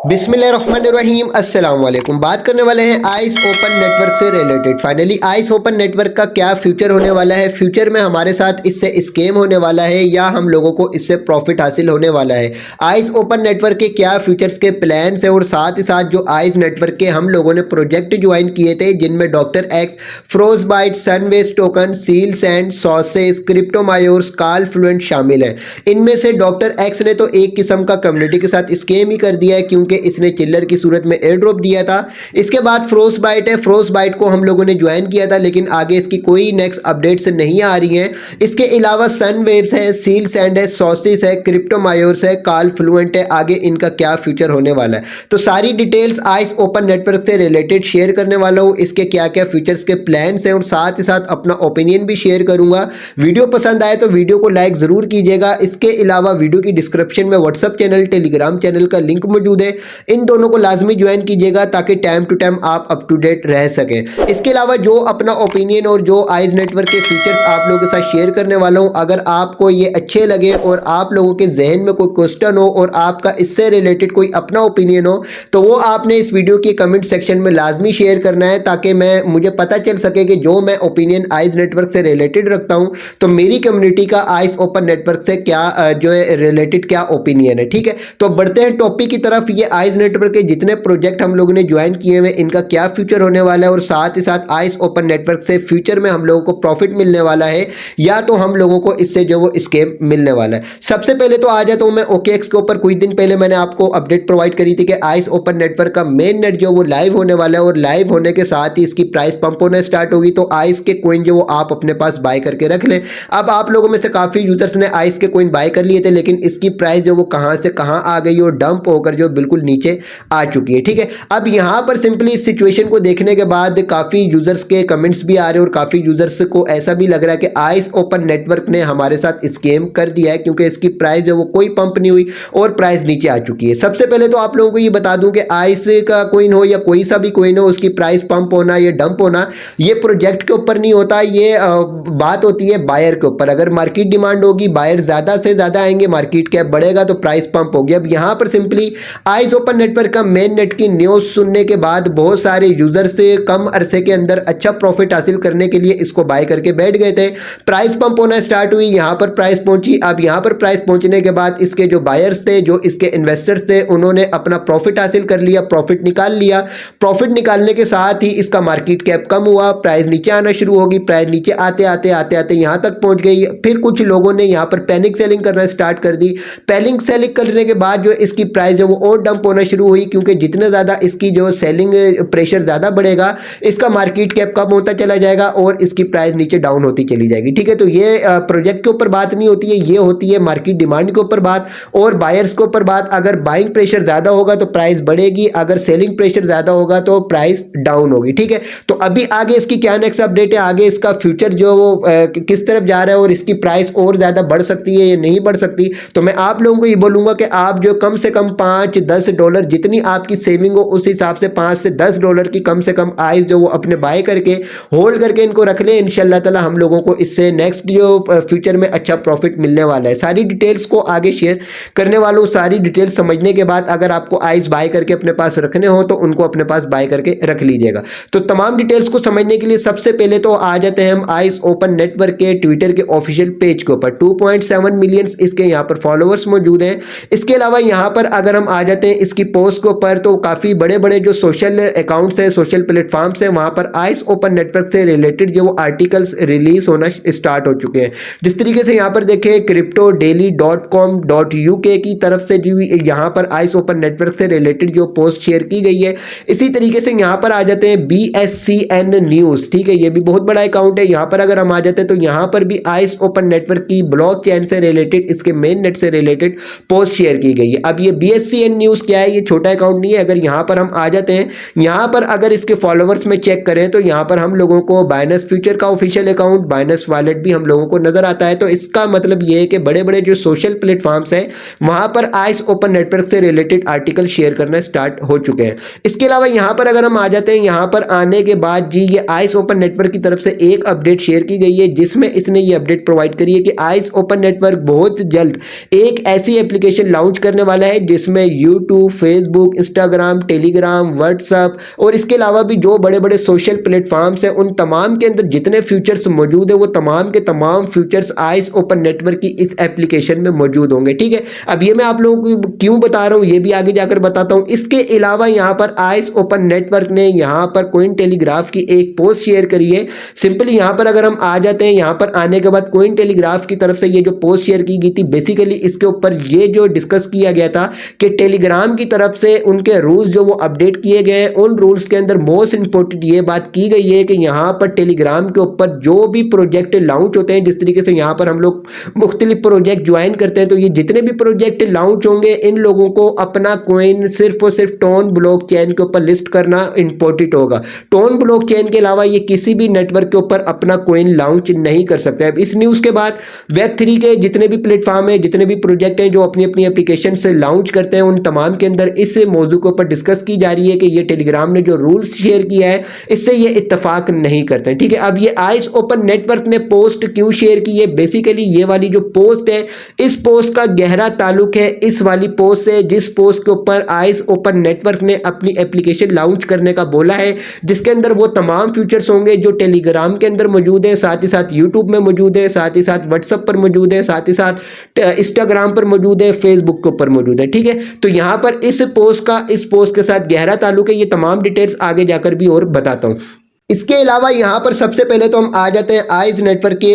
बिस्मिल्लाहिर्रहमानिर्रहीम अस्सलाम वालेकुम। बात करने वाले हैं आइस ओपन नेटवर्क से related. Finally ice open network का क्या फ्यूचर होने वाला है, फ्यूचर में हमारे साथ इससे स्कैम होने वाला है या हम लोगों को इससे प्रॉफिट हासिल होने वाला है। आइस ओपन नेटवर्क के क्या फ्यूचर्स के प्लान्स है और साथ ही साथ जो आइस नेटवर्क के हम लोगों ने प्रोजेक्ट ज्वाइन किए थे जिनमें डॉक्टर एक्स, फ्रोजबाइट, सनवेज टोकन, सील सैंड, सॉसेस, क्रिप्टोमायोर्स, काल फ्लुएंट शामिल है। इनमें से डॉक्टर एक्स ने तो एक किस्म का कम्युनिटी के साथ स्कैम ही कर दिया है क्योंकि इसने चिल्लर की सूरत में एयर ड्रॉप दिया था। इसके बाद फ्रोजबाइट है, फ्रोजबाइट को हम लोगों ने ज्वाइन किया था लेकिन आगे इसकी कोई नेक्स्ट अपडेट्स नहीं आ रही हैं। इसके अलावा सन वेव्स है, सील सैंड है, सॉसिस है, क्रिप्टोमायोर्स है, काल फ्लुएंट है। आगे इनका क्या फ्यूचर होने वाला है तो सारी डिटेल्स आइस ओपन नेटवर्क से रिलेटेड शेयर करने वाला हूँ। इसके क्या क्या फ्यूचर्स के प्लान्स हैं और साथ ही साथ अपना ओपिनियन भी शेयर करूंगा। वीडियो पसंद आए तो वीडियो को लाइक जरूर कीजिएगा। इसके अलावा वीडियो की डिस्क्रिप्शन में व्हाट्सअप चैनल, टेलीग्राम चैनल का लिंक मौजूद है, इन दोनों को लाजमी ज्वाइन कीजिएगा ताकि टाइम टू टाइम आप अप टू डेट रह सकें। इसके अलावा जो अपना ओपिनियन और जो आइस नेटवर्क के फीचर्स आप लोगों के साथ शेयर करने वाला हूं, अगर आपको ये अच्छे लगे और आप लोगों के जहन में कोई क्वेश्चन हो और आपका इससे रिलेटेड कोई अपना ओपिनियन हो तो वो आपने इस वीडियो के कमेंट सेक्शन में लाजमी शेयर करना है ताकि मुझे पता चल सके कि जो मैं ओपिनियन आइस नेटवर्क से रिलेटेड रखता हूं तो मेरी कम्युनिटी का आइस ओपन नेटवर्क से क्या जो है रिलेटेड क्या ओपिनियन है। ठीक है, तो बढ़ते हैं टॉपिक की तरफ। ये आइस नेटवर्क के जितने प्रोजेक्ट हम लोगों ने ज्वाइन किए हुए इनका क्या फ्यूचर होने वाला है और साथ ही साथ आइस ओपन नेटवर्क से फ्यूचर में हम लोगों को प्रॉफिट मिलने वाला है या तो हम लोगों को इससे जो वो स्कैम मिलने वाला है। सबसे पहले तो आ जाता हूं मैं OKX के ऊपर। कुछ दिन पहले मैंने आपको अपडेट प्रोवाइड करी थी कि आइस ओपन नेटवर्क का मेन नेट जो वो लाइव होने वाला है और लाइव होने के साथ ही इसकी प्राइस पंप होना स्टार्ट होगी। तो आइस के कॉइन जो वो आप अपने पास बाय करके रख लें। अब आप लोगों में से काफी यूजर्स ने आइस के कॉइन बाय कर लिए थे लेकिन इसकी प्राइस जो वो कहां से कहां आ गई और डंप होकर जो बिल्कुल नीचे आ चुकी है। ठीक है, अब यहां पर सिंपली इस सिचुएशन को देखने के बाद काफी यूजर्स के कमेंट्स भी आ रहे हैं और काफी यूजर्स को ऐसा भी लग रहा है कि आइस ओपन नेटवर्क ने हमारे साथ स्कैम कर दिया है क्योंकि इसकी प्राइस जो वो कोई पंप नहीं हुई और प्राइस नीचे आ चुकी है। सबसे पहले तो आप लोगों को ये बता दूं कि आइस का कोइन हो या कोई सा भी कोइन हो उसकी प्राइस पंप होना या डंप होना ये प्रोजेक्ट के ऊपर नहीं होता, ये बात होती है बायर के ऊपर। अगर मार्केट डिमांड होगी, बायर ज्यादा से ज्यादा आएंगे, मार्केट कैप बढ़ेगा तो प्राइस पंप होगी। अब यहां पर सिंपली आइस ओपन नेटवर्क का मेन नेट की न्यूज सुनने के बाद बहुत सारे यूजर से कम अरसे के अंदर अच्छा प्रॉफिट हासिल करने के लिए इसको बाय करके बैठ गए थे। प्राइस पंप होना स्टार्ट हुई, यहां पर प्राइस पहुंची। अब यहां पर प्राइस पहुंचने के बाद इसके जो बायर्स थे, जो इसके इन्वेस्टर्स थे, उन्होंने अपना प्रॉफिट हासिल कर लिया, प्रॉफिट निकाल लिया। प्रॉफिट निकालने के साथ ही इसका मार्केट कैप कम हुआ, प्राइस नीचे आना शुरू होगी। प्राइस नीचे आते आते आते आते यहां तक पहुंच गई। फिर कुछ लोगों ने यहां पर पैनिक सेलिंग करना स्टार्ट कर दी। पैनिक सेलिंग करने के बाद जो इसकी प्राइस जो वो और डंप होना शुरू हुई क्योंकि जितने ज्यादा इसकी जो सेलिंग प्रेशर ज्यादा बढ़ेगा इसका मार्केट कैप कम होता चला जाएगा और इसकी प्राइस नीचे डाउन होती चली जाएगी। ठीक है, तो ये प्रोजेक्ट के ऊपर बात नहीं होती है, ये होती है मार्केट डिमांड के ऊपर बात और बायर्स के ऊपर बात। अगर बाइंग प्रेशर ज्यादा होगा तो प्राइस बढ़ेगी, अगर सेलिंग प्रेशर ज्यादा होगा तो प्राइस डाउन होगी। ठीक है, तो अभी आगे इसकी क्या नेक्स्ट अपडेट है, आगे इसका फ्यूचर जो वो किस तरफ जा रहा है और इसकी प्राइस और ज्यादा बढ़ सकती है या नहीं बढ़ सकती। तो मैं आप लोगों को ये बोलूंगा कि आप जो कम से कम $5-10 जितनी आपकी सेविंग हो उस हिसाब से $5 से $10 की कम से कम आइस जो वो अपने बाय करके होल्ड करके इनको रख ले। इंशाल्लाह ताला हम लोगों को इससे नेक्स्ट जो फ्यूचर में अच्छा प्रॉफिट मिलने वाला है। सारी डिटेल्स को आगे शेयर करने वाला हूं। सारी डिटेल्स समझने के बाद अगर आपको आइस बाय करके अपने पास रखने हो तो उनको अपने पास बाय करके रख लीजिएगा। तो तमाम डिटेल्स को समझने के लिए सबसे पहले तो आ जाते हैं हम आइस ओपन नेटवर्क के ट्विटर के ऑफिशियल पेज के ऊपर। 2.7 मिलियन इसके यहाँ पर फॉलोअर्स मौजूद हैं। इसके अलावा यहाँ पर अगर हम आ जाते हैं इसकी पोस्ट के ऊपर तो काफी बड़े बड़े जो सोशल अकाउंट्स है, सोशल प्लेटफॉर्म्स है, वहां पर आइस ओपन नेटवर्क से रिलेटेड जो वो आर्टिकल्स रिलीज होना स्टार्ट हो चुके हैं। जिस तरीके से यहाँ पर देखें cryptodaily.com.uk की तरफ से जो यहाँ पर आइस ओपन नेटवर्क से रिलेटेड जो पोस्ट शेयर की गई है। इसी तरीके से यहाँ पर आ जाते हैं BSCN न्यूज। ठीक है, ये भी बहुत बड़ा अकाउंट है। यहाँ पर अगर हम आ जाते हैं तो यहाँ पर भी आइस ओपन नेटवर्क की ब्लॉक चेन से रिलेटेड, इसके मेन नेट से रिलेटेड पोस्ट शेयर की गई है। अब ये BSCN न्यूज क्या है, ये छोटा अकाउंट नहीं है। अगर यहाँ पर हम आ जाते हैं, यहाँ पर अगर इसके फॉलोअर्स में चेक करें तो यहाँ पर हम लोगों को बाइनेंस फ्यूचर का ऑफिशियल अकाउंट, बाइनेंस वॉलेट भी हम लोगों को नजर आता है। तो इसका मतलब ये है कि बड़े बड़े जो सोशल प्लेटफॉर्म्स हैं वहां पर आइस ओपन नेटवर्क से रिलेटेड आर्टिकल शेयर करना स्टार्ट हो चुके हैं। इसके अलावा यहाँ पर अगर हम आ जाते हैं, यहाँ पर आने के बाद जी ये आइस ओपन नेटवर्क की तरफ से एक अपडेट शेयर की गई है जिसमें इसने ये अपडेट प्रोवाइड करी है कि आइस ओपन नेटवर्क बहुत जल्द एक ऐसी एप्लीकेशन लॉन्च करने वाला है जिसमें YouTube YouTube, Facebook, Instagram, Telegram, WhatsApp और इसके अलावा भी जो बड़े बड़े सोशल प्लेटफॉर्म्स हैं उन तमाम के अंदर जितने फीचर्स मौजूद है वो तमाम के तमाम फीचर्स आइस ओपन नेटवर्क की इस एप्लीकेशन में मौजूद होंगे। ठीक है, अब ये मैं आप लोगों को क्यों बता रहा हूँ ये भी आगे जाकर बताता हूँ। इसके अलावा यहाँ पर आइस ओपन नेटवर्क ने यहाँ पर कोइन टेलीग्राफ की एक पोस्ट शेयर करी है। सिंपली यहाँ पर अगर हम आ जाते हैं, यहाँ पर आने के बाद कोइन टेलीग्राफ की तरफ से ये जो पोस्ट शेयर की गई थी, बेसिकली इसके ऊपर ये जो डिस्कस किया गया था कि टेलीग्राम की तरफ से उनके रूल्स जो वो अपडेट किए गए हैं, उन रूल्स के अंदर मोस्ट इंपॉर्टेंट ये बात की गई है कि यहाँ पर टेलीग्राम के ऊपर जो भी प्रोजेक्ट लॉन्च होते हैं, जिस तरीके से यहाँ पर हम लोग मुख्तलिफ प्रोजेक्ट ज्वाइन करते हैं, तो ये जितने भी प्रोजेक्ट लॉन्च होंगे इन लोगों को अपना कोइन सिर्फ और सिर्फ टोन ब्लॉक चेन के ऊपर लिस्ट करना इंपॉर्टेंट होगा। टोन ब्लॉक चेन के अलावा ये किसी भी नेटवर्क के ऊपर अपना कोइन लॉन्च नहीं कर सकते। अब इस न्यूज़ के बाद वेब3 के जितने भी प्लेटफॉर्म है, जितने भी प्रोजेक्ट हैं जो अपनी अपनी एप्लीकेशन से लॉन्च करते हैं, उन तमाम के अंदर इस मौजू के ऊपर डिस्कस की जा रही है कि ये टेलीग्राम ने जो रूल्स शेयर किया है इससे ये इत्तेफाक नहीं करते। ठीक है, अब ये आइस ओपन नेटवर्क ने पोस्ट क्यों शेयर की है? बेसिकली ये वाली जो पोस्ट है, इस पोस्ट का गहरा ताल्लुक है इस वाली पोस्ट से, जिस पोस्ट के ऊपर आइस ओपन नेटवर्क ने अपनी एप्लीकेशन लॉन्च करने का बोला है, जिसके अंदर वो तमाम फीचर्स होंगे जो टेलीग्राम के अंदर मौजूद है, साथ ही साथ यूट्यूब में मौजूद है, साथ ही साथ व्हाट्सएप पर मौजूद है, साथ ही साथ इंस्टाग्राम पर मौजूद है, फेसबुक के ऊपर मौजूद है। ठीक है, तो यहाँ पर इस पोस्ट के साथ गहरा ताल्लुक है। ये तमाम डिटेल्स आगे जाकर भी और बताता हूँ। इसके अलावा यहाँ पर सबसे पहले तो हम आ जाते हैं आइस नेटवर्क के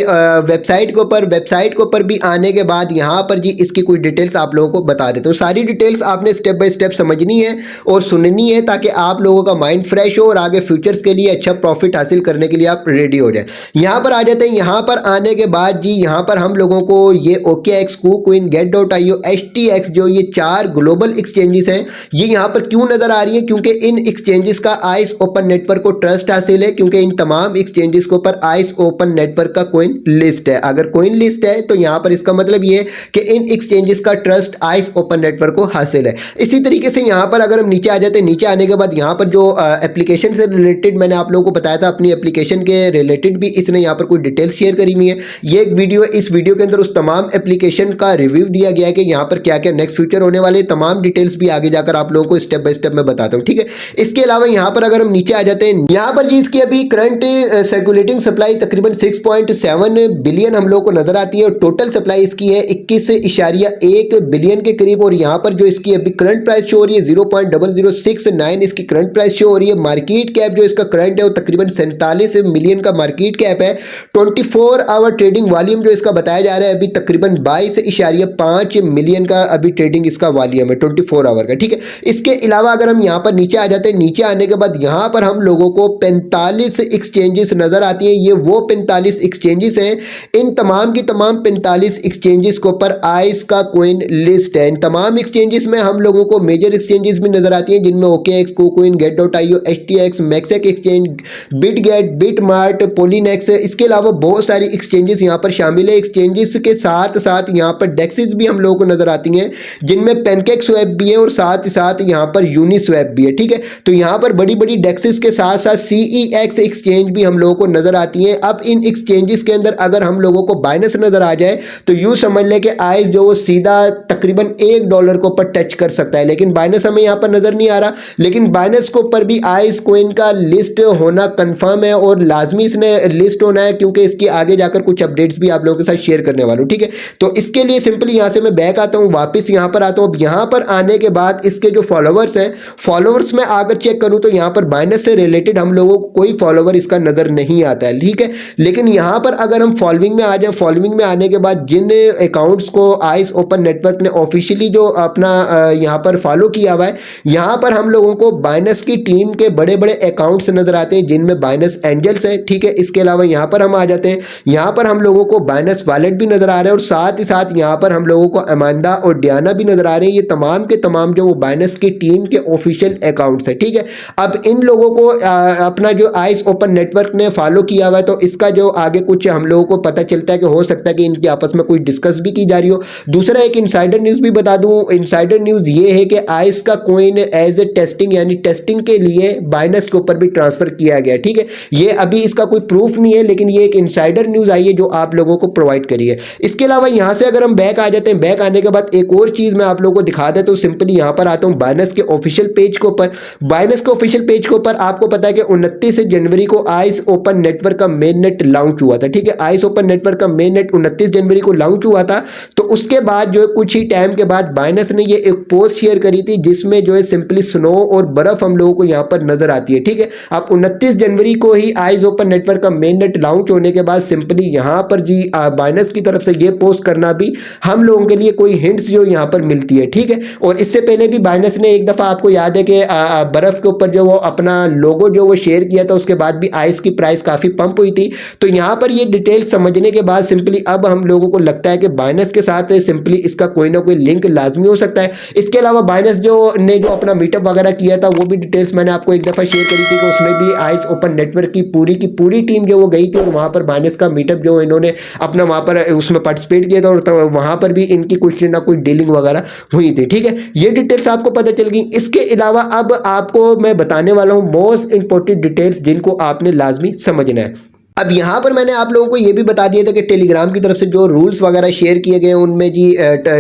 वेबसाइट के ऊपर। वेबसाइट के ऊपर भी आने के बाद यहाँ पर जी इसकी कुछ डिटेल्स आप लोगों को बता देते हूँ। सारी डिटेल्स आपने स्टेप बाय स्टेप समझनी है और सुननी है ताकि आप लोगों का माइंड फ्रेश हो और आगे फ्यूचर्स के लिए अच्छा प्रॉफिट हासिल करने के लिए आप रेडी हो जाए। यहाँ पर आ जाते हैं। यहाँ पर आने के बाद जी यहाँ पर हम लोगों को ये OKX, KuCoin, Get.io, HTX जो ये 4 ग्लोबल एक्सचेंजेस हैं ये यहाँ पर क्यों नज़र आ रही है? क्योंकि इन एक्सचेंजेस का आइस ओपन नेटवर्क को ट्रस्ट हासिल है, क्योंकि इन तमाम एक्सचेंजेस के ऊपर आइस ओपन नेटवर्क का कोइन लिस्ट है। अगर कोइन लिस्ट है तो यहां पर इसका मतलब ये है कि इन एक्सचेंजेस का ट्रस्ट आइस ओपन नेटवर्क को हासिल है। इसी तरीके से यहां पर अगर हम नीचे आ जाते हैं, नीचे आने के बाद यहां पर जो एप्लीकेशन से रिलेटेड मैंने आप लोगों को बताया था, अपनी एप्लीकेशन के रिलेटेड भी इसने यहां पर कुछ डिटेल्स शेयर करी हुई है। ये एक वीडियो, इस वीडियो के अंदर उस तमाम एप्लीकेशन का रिव्यू दिया गया है कि यहाँ पर क्या क्या नेक्स्ट फ्यूचर होने वाले, तमाम डिटेल्स भी आगे जाकर आप लोगों को स्टेप बाय स्टेप में बताता हूँ। ठीक है, इसके अलावा यहाँ पर अगर हम नीचे आ जाते हैं, यहाँ पर जी इसकी अभी करंट सर्कुलेटिंग सप्लाई तकरीबन 6.7 बिलियन हम लोग को नजर आती है और टोटल सप्लाई इसकी है 21.1 बिलियन के करीब। और यहाँ पर जो इसकी अभी करंट प्राइस शो हो रही है 0.0069 इसकी करंट प्राइस शो हो रही है। मार्केट कैप जो इसका करंट है वो तकरीबन 47 मिलियन का मार्केट कैप है। 24 आवर ट्रेडिंग वॉल्यूम जो इसका बताया जा रहा है अभी तकरीबन 22.5 मिलियन का अभी ट्रेडिंग इसका वॉल्यूम है 24 आवर का। ठीक है, इसके अलावा अगर हम यहाँ पर नीचे आ जाते हैं, नीचे आने के बाद यहाँ पर हम लोगों को 45 एक्सचेंजेस नजर आती हैं। ये वो 45 एक्सचेंजेस हैं, इन तमाम की तमाम 45 एक्सचेंजेस के ऊपर आइस का कोइन लिस्ट है। इन तमाम एक्सचेंजेस में हम लोगों को मेजर एक्सचेंजेस भी नजर आती हैं जिनमें OKX, KuCoin, Get.io, HTX, मैक्सेक एक्सचेंज, बिटगेट, बिटमार्ट, पोलिनेक्स, इसके अलावा बहुत सारी एक्सचेंजेस यहाँ पर शामिल है। एक्सचेंजेस के साथ साथ यहाँ पर डेक्सेस भी हम लोगों को नजर आती हैं जिनमें पैनकेक स्वैप भी है और साथ ही साथ यहाँ पर यूनिस्वैप भी है। ठीक है, तो यहाँ पर बड़ी बड़ी डेक्सेस के साथ साथ CEX एक्सचेंज भी हम लोगों को नजर आती है। अब इन एक्सचेंजेस के अंदर अगर हम लोगों को बाइनेंस नजर आ जाए तो यूं समझ लें कि आइस जो वो सीधा तकरीबन $1 के ऊपर टच कर सकता है, लेकिन बाइनेंस हमें यहाँ पर नजर नहीं आ रहा। लेकिन बाइनेंस के ऊपर भी आइस कोइन का लिस्ट होना कंफर्म है और लाजमी इसने लिस्ट होना है क्योंकि इसकी आगे जाकर कुछ अपडेट्स भी आप लोगों के साथ शेयर करने वाला हूँ। ठीक है, तो इसके लिए सिंपली यहाँ से मैं बैक आता हूँ, वापस यहाँ पर आता हूँ। अब यहाँ पर आने के बाद इसके जो फॉलोवर्स हैं, फॉलोवर्स में अगर चेक करूँ तो यहाँ पर बाइनेंस से रिलेटेड हम लोगों को कोई फॉलोवर इसका नजर नहीं आता है। ठीक है, लेकिन यहाँ पर अगर हम फॉलोइंग में आ जाए, फॉलोइंग में आने के बाद जिन अकाउंट्स को आइस ओपन नेटवर्क ने ऑफिशियली जो अपना यहाँ पर फॉलो किया हुआ है, यहाँ पर हम लोगों को बाइनेंस की टीम के बड़े बड़े अकाउंट्स नजर आते हैं जिनमें बाइनेंस एंजल्स है। ठीक है, इसके अलावा यहाँ पर हम आ जाते हैं, यहाँ पर हम लोगों को बाइनेंस वॉलेट भी नजर आ रहे हैं और साथ ही साथ यहाँ पर हम लोगों को अमांडा और डियाना भी नजर आ रहे हैं। ये तमाम के तमाम जो वो बाइनेंस की टीम के ऑफिशियल अकाउंट्स है। ठीक है, अब इन लोगों को अपना जो जो आइस ओपन नेटवर्क ने फॉलो किया हुआ है, तो इसका जो आगे कुछ हम लोगों को पता चलता है कि हो सकता है कि इनकी आपस में कोई डिस्कस भी की जा रही हो। दूसरा एक इनसाइडर न्यूज़ भी बता दूं, इनसाइडर न्यूज़ ये है कि आइस का कॉइन एज ए टेस्टिंग यानी टेस्टिंग के लिए बाइनेंस के ऊपर भी ट्रांसफर किया गया। ठीक है, ये अभी इसका कोई प्रूफ नहीं है, लेकिन ये एक इनसाइडर न्यूज़ आई है जो आप लोगों को प्रोवाइड करी है। इसके अलावा यहाँ से अगर हम बैक आ जाते हैं, बैक आने के बाद एक और चीज़ मैं आप लोगों को दिखा देता हूँ। सिंपली यहाँ पर आता हूँ बाइनेंस के ऑफिशियल पेज के ऊपर। बाइनेंस के ऑफिशियल पेज के ऊपर आपको पता है कि 29 जनवरी को आइस ओपन नेटवर्क का मेन नेट लॉन्च हुआ था। ठीक है, आइस ओपन नेटवर्क का मेन नेट 29 जनवरी को लॉन्च हुआ था। तो उसके बाद जो है कुछ ही टाइम के बाद बाइनेंस ने ये एक पोस्ट शेयर करी थी जिसमें जो है सिंपली स्नो और बर्फ हम लोगों को यहाँ पर नजर आती है। ठीक है, अब 29 जनवरी को ही आइस ओपन नेटवर्क का मेन नेट लॉन्च होने के बाद सिंपली यहाँ पर जी बाइनेंस की तरफ से ये पोस्ट करना भी हम लोगों के लिए कोई हिंट्स जो यहाँ पर मिलती है। ठीक है, और इससे पहले भी बाइनेंस ने एक दफा आपको याद है कि बर्फ के ऊपर जो वो अपना लोगो जो वो शेयर किया था, उसके बाद भी आइस की प्राइस काफी पंप हुई थी। तो यहाँ पर ये डिटेल समझने के बाद सिंपली अब हम लोगों को लगता है कि बाइनेंस के साथ सिंपली इसका कोई ना कोई लिंक लाजमी हो सकता है। इसके अलावा बाइनेंस जो अपना मीटअप वगैरह किया था, वो भी डिटेल्स मैंने आपको एक दफा शेयर करी थी कि उसमें भी आइस ओपन नेटवर्क की पूरी टीम जो वो गई थी और वहां पर बाइनेंस का मीटअप जो इन्होंने अपना वहां पर उसमें पार्टिसिपेट किया था और तो वहां पर भी इनकी कुछ ना कुछ डीलिंग वगैरह हुई थी। ठीक है, ये डिटेल्स आपको पता चल गई। इसके अलावा अब आपको मैं बताने वाला हूं मोस्ट इंपॉर्टेंट डिटेल्स जिनको आपने लाजमी समझना है। अब यहाँ पर मैंने आप लोगों को ये भी बता दिया था कि टेलीग्राम की तरफ से जो रूल्स वगैरह शेयर किए गए हैं उनमें जी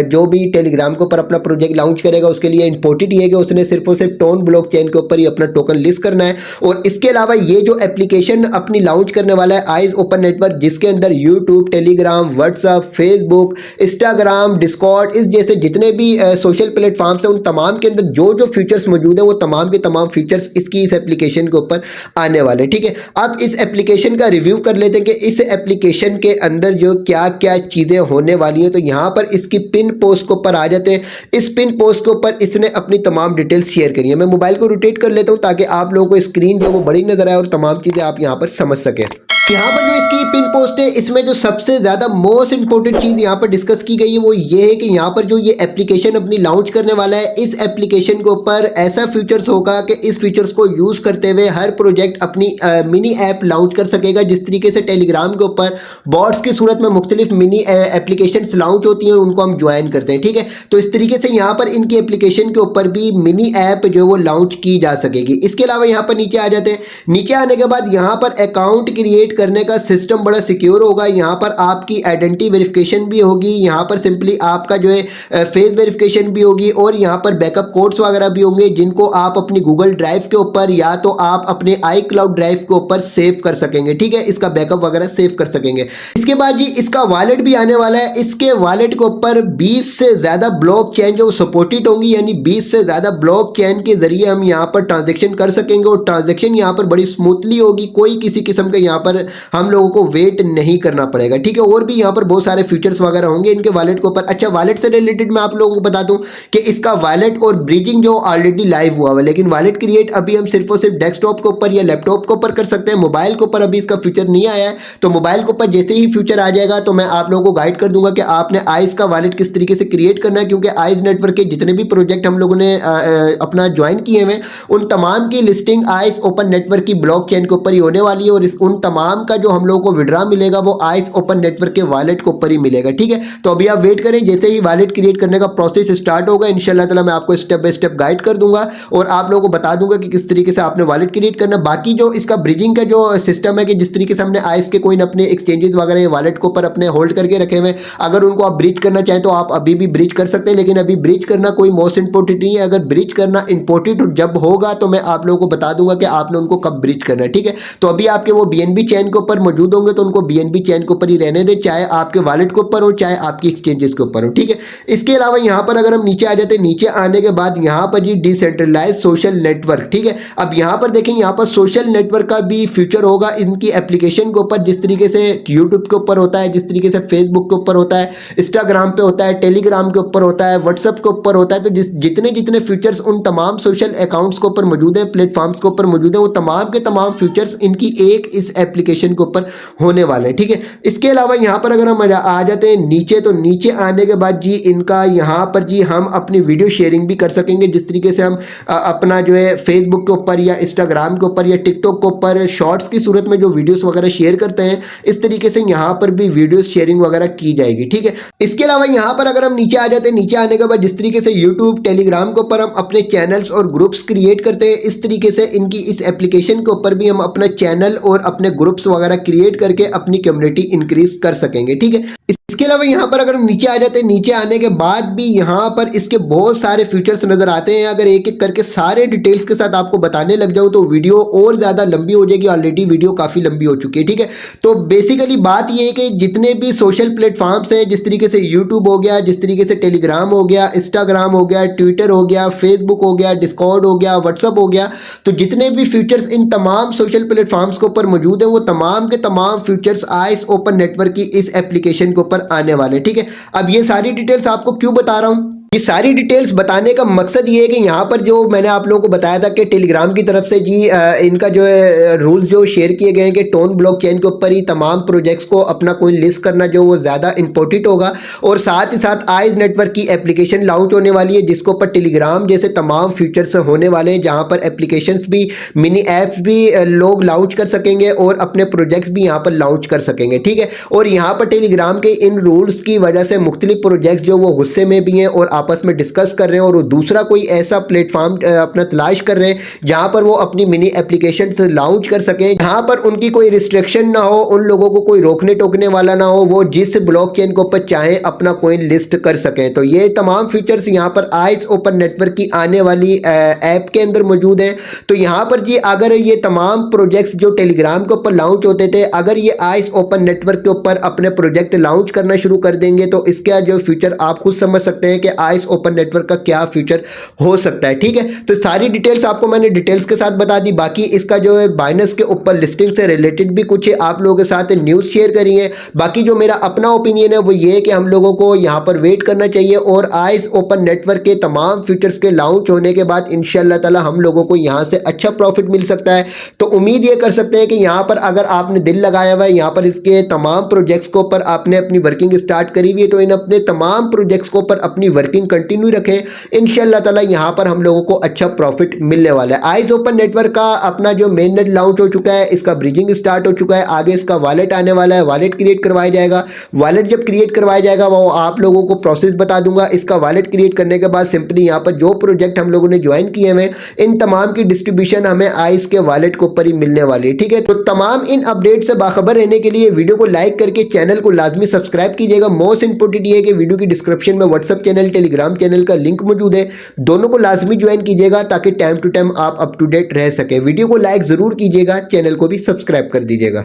जो भी टेलीग्राम के ऊपर अपना प्रोजेक्ट लॉन्च करेगा उसके लिए इंपॉर्टेंट ये है कि उसने सिर्फ और सिर्फ टोन ब्लॉकचेन के ऊपर ही अपना टोकन लिस्ट करना है। और इसके अलावा ये जो एप्लीकेशन अपनी लॉन्च करने वाला है आइस ओपन नेटवर्क, जिसके अंदर YouTube, Telegram, WhatsApp, Facebook, Instagram, Discord इस जैसे जितने भी सोशल प्लेटफॉर्म्स हैं उन तमाम के अंदर जो जो फीचर्स मौजूद है वो तमाम के तमाम फीचर्स इसकी इस एप्लीकेशन के ऊपर आने वाले। ठीक है, अब इस एप्लीकेशन का रिव्यू कर लेते हैं कि इस एप्लीकेशन के अंदर जो क्या क्या चीजें होने वाली हैं। तो यहां पर इसकी पिन पोस्ट के ऊपर आ जाते हैं। इस पिन पोस्ट के ऊपर इसने अपनी तमाम डिटेल्स शेयर करी है। मैं मोबाइल को रोटेट कर लेता हूं ताकि आप लोगों को स्क्रीन जो वो बड़ी नजर आए और तमाम चीजें आप यहां पर समझ सकें। यहाँ पर जो इसकी पिन पोस्ट है इसमें जो सबसे ज्यादा मोस्ट इंपॉर्टेंट चीज यहाँ पर डिस्कस की गई है वो ये है कि यहाँ पर जो ये एप्लीकेशन अपनी लॉन्च करने वाला है, इस एप्लीकेशन के ऊपर ऐसा फीचर्स होगा कि इस फीचर्स को यूज करते हुए हर प्रोजेक्ट अपनी मिनी ऐप लॉन्च कर सकेगा। जिस तरीके से टेलीग्राम के ऊपर बॉट्स की सूरत में मुख्तलिफ मिनी एप्लीकेशन लॉन्च होती हैं और उनको हम ज्वाइन करते हैं। ठीक है, तो इस तरीके से यहाँ पर इनकी एप्लीकेशन के ऊपर भी मिनी ऐप जो वो लॉन्च की जा सकेगी। इसके अलावा यहाँ पर नीचे आ जाते हैं। नीचे आने के बाद यहाँ पर अकाउंट क्रिएट करने का सिस्टम बड़ा सिक्योर होगा। यहाँ पर आपकी आइडेंटिटी वेरिफिकेशन भी होगी, यहाँ पर सिंपली आपका जो है फेस वेरिफिकेशन भी होगी और यहाँ पर बैकअप कोड्स वगैरह भी होंगे जिनको आप अपनी गूगल ड्राइव के ऊपर या तो आप अपने आई क्लाउड ड्राइव के ऊपर सेव कर सकेंगे। ठीक है, इसका बैकअप वगैरह सेव कर सकेंगे। इसके बाद जी इसका वॉलेट भी आने वाला है। इसके वॉलेट के ऊपर 20 से ज्यादा ब्लॉक चेन जो सपोर्टेड होंगी, यानी 20 से ज्यादा ब्लॉक चेन के जरिए हम यहाँ पर ट्रांजेक्शन कर सकेंगे और ट्रांजेक्शन यहाँ पर बड़ी स्मूथली होगी। कोई किसी किस्म का यहाँ पर हम लोगों को वेट नहीं करना पड़ेगा। ठीक है, और भी यहाँ पर बहुत सारे फीचर्स वगैरह होंगे इनके वॉलेट के ऊपर। अच्छा, वॉलेट से रिलेटेड मैं आप लोगों को बता दूं कि इसका वॉलेट और ब्रिजिंग जो ऑलरेडी लाइव हुआ है, लेकिन वॉलेट क्रिएट अभी हम सिर्फ और सिर्फ डेस्कटॉप के ऊपर या लैपटॉप के ऊपर कर सकते हैं। मोबाइल के ऊपर अभी इसका फीचर नहीं आया है, तो मोबाइल के ऊपर जैसे ही फीचर आ जाएगा तो मैं आप लोगों को गाइड कर दूंगा कि आपने आइस का वॉलेट किस तरीके से क्रिएट करना है, क्योंकि आइस नेटवर्क के जितने भी प्रोजेक्ट हम लोगों ने अपना ज्वाइन किए हुए उन तमाम की लिस्टिंग आइस ओपन नेटवर्क की ब्लॉकचेन के ऊपर ही होने वाली है और उन तमाम का जो हम लोगों को विड्रॉ मिलेगा वो आइस ओपन नेटवर्क के वॉलेट के ऊपर ही मिलेगा। ठीक है, तो अभी आप वेट करें, जैसे ही वॉलेट क्रिएट करने का प्रोसेस स्टार्ट होगा इंशाल्लाह ताला मैं आपको स्टेप बाय स्टेप गाइड कर दूंगा और आप लोगों को बता दूंगा कि किस तरीके से आपने वॉलेट क्रिएट करना। बाकी जो इसका ब्रिजिंग का जो सिस्टम है कि जिस तरीके से हमने आइस के कोई अपने एक्सचेंजेस वगैरह वॉलेट के ऊपर अपने होल्ड करके रखे हुए, अगर उनको आप ब्रिज करना चाहें तो आप अभी भी ब्रिज कर सकते हैं, लेकिन अभी ब्रिज करना कोई मोस्ट इंपॉर्टेंट नहीं है। अगर ब्रिज करना इंपॉर्टेंट जब होगा तो मैं आप लोगों को बता दूंगा कि आपने उनको कब ब्रिज करना है। ठीक है, तो अभी आपके वो BNB चैन के ऊपर मौजूद होंगे तो उनको BNB चैन के ऊपर ही रहने दें, चाहे आपके वॉलेट के ऊपर हो चाहे आपकी एक्सचेंजेस के ऊपर हो। ठीक है, इसके अलावा यहाँ पर अगर हम नीचे आ जाते हैं, नीचे आने के बाद यहाँ पर जी डिसेंट्रलाइज सोशल नेटवर्क। ठीक है, अब यहाँ पर देखें, यहाँ पर सोशल नेटवर्क का भी फीचर होगा इनकी एप्लीकेशन के ऊपर। जिस तरीके से यूट्यूब के ऊपर होता है, जिस तरीके से फेसबुक के ऊपर होता है, इंस्टाग्राम पे होता है, टेलीग्राम के ऊपर होता है, व्हाट्सएप के ऊपर होता है, तो जितने जितने फीचर्स उन तमाम सोशल अकाउंट्स के ऊपर मौजूद है, प्लेटफॉर्म्स के ऊपर मौजूद है, वो तमाम के तमाम फीचर्स इनकी एक इस एप्लीकेशन एप्लीकेशन के ऊपर होने वाले हैं। ठीक है, इसके अलावा यहाँ पर अगर हम आ जाते हैं नीचे, तो नीचे आने के बाद जी इनका यहाँ पर जी हम अपनी वीडियो शेयरिंग भी कर सकेंगे। जिस तरीके से हम अपना जो है फेसबुक के ऊपर या इंस्टाग्राम के ऊपर या टिकटॉक के ऊपर शॉर्ट्स की सूरत में जो वीडियोस वगैरह शेयर करते हैं, इस तरीके से यहाँ पर भी वीडियो शेयरिंग वगैरह की जाएगी। ठीक है, इसके अलावा यहाँ पर अगर हम नीचे आ जाते हैं, नीचे आने के बाद जिस तरीके से यूट्यूब टेलीग्राम के ऊपर हम अपने चैनल्स और ग्रुप्स क्रिएट करते हैं, इस तरीके से इनकी इस एप्लीकेशन के ऊपर भी हम अपना चैनल और अपने ग्रुप्स वगैरह क्रिएट करके अपनी कम्युनिटी इंक्रीज कर सकेंगे। ठीक है, इसके अलावा यहाँ पर अगर हम नीचे आ जाते हैं, नीचे आने के बाद भी यहाँ पर इसके बहुत सारे फीचर्स नजर आते हैं। अगर एक एक करके सारे डिटेल्स के साथ आपको बताने लग जाऊँ तो वीडियो और ज़्यादा लंबी हो जाएगी। ऑलरेडी वीडियो काफ़ी लंबी हो चुकी है। ठीक है, तो बेसिकली बात ये है कि जितने भी सोशल प्लेटफॉर्म्स हैं, जिस तरीके से यूट्यूब हो गया, जिस तरीके से टेलीग्राम हो गया, इंस्टाग्राम हो गया, ट्विटर हो गया, फेसबुक हो गया, डिस्कॉर्ड हो गया, व्हाट्सअप हो गया, तो जितने भी फीचर्स इन तमाम सोशल प्लेटफॉर्म्स के ऊपर मौजूद है, वो तमाम के तमाम फीचर्स आइस ओपन नेटवर्क की इस एप्लीकेशन के ऊपर आने वाले। ठीक है, अब ये सारी डिटेल्स आपको क्यों बता रहा हूं? ये सारी डिटेल्स बताने का मकसद ये है कि यहाँ पर जो मैंने आप लोगों को बताया था कि टेलीग्राम की तरफ से जी इनका जो है रूल जो शेयर किए गए हैं कि टोन ब्लॉकचेन के ऊपर ही तमाम प्रोजेक्ट्स को अपना कोइन लिस्ट करना जो वो ज़्यादा इंपॉर्टेंट होगा। और साथ ही साथ आइस नेटवर्क की एप्लीकेशन लॉन्च होने वाली है, जिसके ऊपर टेलीग्राम जैसे तमाम फीचर्स होने वाले हैं, जहाँ पर एप्लीकेशंस भी, मिनी ऐप्स भी लोग लॉन्च कर सकेंगे और अपने प्रोजेक्ट्स भी यहाँ पर लॉन्च कर सकेंगे। ठीक है, और यहाँ पर टेलीग्राम के इन रूल्स की वजह से मुख्तलिफ प्रोजेक्ट्स जो वो गुस्से में भी हैं और आपस में डिस्कस कर रहे हैं, और दूसरा कोई ऐसा प्लेटफॉर्म अपना तलाश कर रहे हैं जहां पर वो अपनी मिनी एप्लीकेशन लॉन्च कर सकें, जहां पर उनकी कोई रिस्ट्रिक्शन ना हो, उन लोगों को कोई रोकने टोकने वाला ना हो, वो जिस ब्लॉकचेन के ऊपर चाहे अपना कोइन लिस्ट कर सकें। तो ये तमाम फीचर्स यहां पर आइस ओपन नेटवर्क की आने वाली ऐप के अंदर मौजूद है। तो यहां पर जी अगर ये तमाम प्रोजेक्ट्स जो टेलीग्राम के ऊपर लॉन्च होते थे, अगर ये आइस ओपन नेटवर्क के ऊपर अपने प्रोजेक्ट लॉन्च करना शुरू कर देंगे, तो इसका जो फीचर आप खुद समझ सकते हैं कि आइस ओपन नेटवर्क का क्या फीचर हो सकता है। ठीक है, तो सारी डिटेल्स आपको मैंने डिटेल्स के साथ बता दी। बाकी इसका जो है बाइनेंस के ऊपर लिस्टिंग से रिलेटेड भी कुछ आप लोगों के साथ न्यूज़ शेयर करी है। बाकी जो मेरा अपना ओपिनियन है वो ये है कि हम लोगों को यहाँ पर वेट करना चाहिए, और आइस ओपन नेटवर्क के तमाम फीचर्स के लॉन्च होने के बाद इंशाल्लाह ताला हम लोगों को यहाँ से अच्छा प्रॉफिट मिल सकता है। तो उम्मीद ये कर सकते हैं कि यहाँ पर अगर आपने दिल लगाया हुआ है, यहाँ पर इसके तमाम प्रोजेक्ट्स के ऊपर आपने अपनी वर्किंग स्टार्ट करी हुई है, तो इन अपने तमाम प्रोजेक्ट्स के ऊपर अपनी वर्किंग कंटिन्यू रखें। इंशाल्लाह ताला यहाँ पर हम लोगों को अच्छा प्रॉफिट मिलने वाला है। आइस ओपन नेटवर्क का अपना जो मेन नेट लॉन्च हो चुका है, इसका ब्रिजिंग स्टार्ट हो चुका है। आगे इसका वॉलेट आने वाला है, वॉलेट क्रिएट करवाया जाएगा। वॉलेट जब क्रिएट करवाया जाएगा वो आप लोगों को प्रोसेस बता दूंगा। इसका वॉलेट क्रिएट करने के बाद सिंपली यहाँ पर जो प्रोजेक्ट हम लोगों ने ज्वाइन किए हैं, इन तमाम की डिस्ट्रीब्यूशन हमें आइस के वॉलेट के ऊपर ही मिलने वाली है। ठीक है, तो तमाम इन अपडेट से बाखबर रहने के लिए वीडियो को लाइक करके चैनल को लाजमी सब्सक्राइब कीजिएगा। मोस्ट इंपोर्टेंट ये है कि वीडियो की डिस्क्रिप्शन में व्हाट्सएप चैनल, टेलीग्राम चैनल का लिंक मौजूद है, दोनों को लाजमी ज्वाइन कीजिएगा ताकि टाइम टू टाइम आप अप टू डेट रह सके। वीडियो को लाइक जरूर कीजिएगा, चैनल को भी सब्सक्राइब कर दीजिएगा।